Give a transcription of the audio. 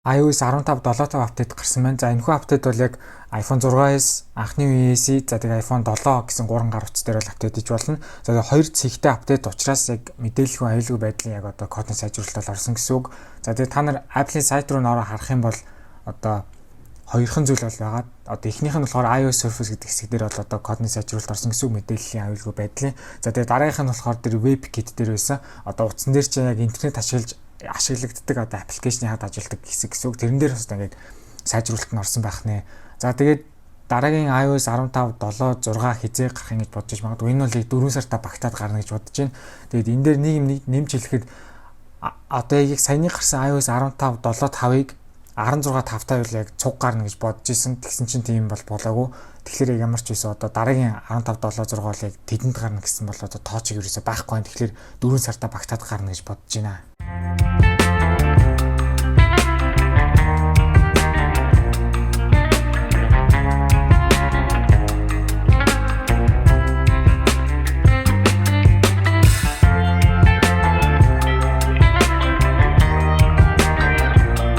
iOS 15.7 апдейт гарсан байна. За энэхүү апдейт бол яг iPhone 6s, анхны үеэсээ за тэгээ iPhone 7 гэсэн 3 гар утас дээр бол апдейт хийж болно. За тэгээ хоёр цэгтэй апдейт учраас яг мэдээлэлгүй аюулгүй байдлын яг одоо кодын сайжруулалт орсон гэсэн үг. За тэгээ та нар Apple-ийн сайт руу нөрөө харах юм бол одоо хоёрхан зүйл бол байгаа. Одоо эхнийх нь болохоор iOS Surface гэдэг хэсэг дээр бол одоо кодны сайжруулалт орсон гэсэн үг, мэдээллийн аюулгүй байдлын. За тэгээ дараагийнх нь болохоор тэр WebKit дээр байсан. Одоо утсан дээр чинь яг интернет ашиглагддаг одоо аппликейшны хад ажилладаг хэсэг гэсэн үг. Тэрэн дээр бас ингээд сайжруулалт нь орсон байх нэ. За тэгээд дараагийн iOS 15, 7, 6 хизээ гарах ингэж бодож магадгүй. Энэ бол яг 4 сартаа багтаад гарна гэж бодож байна. Тэгээд энэ дээр нэг юм нэмж хэлэхэд одоо яг саяны гарсан iOS 15, 7, 5-ыг 16 тавтай бол яг цуг гарна гэж бодож исэн. Тэгсэн чинь тийм бол болоогүй. Тэгэхээр яг ямар ч байсан одоо дараагийн 15, 7, 6 бол яг тэдэнд гарна гэсэн бол одоо тоочиг ерөөсөй байхгүй. Тэгэхээр 4 сартаа багтаад гарна гэж бодож байна.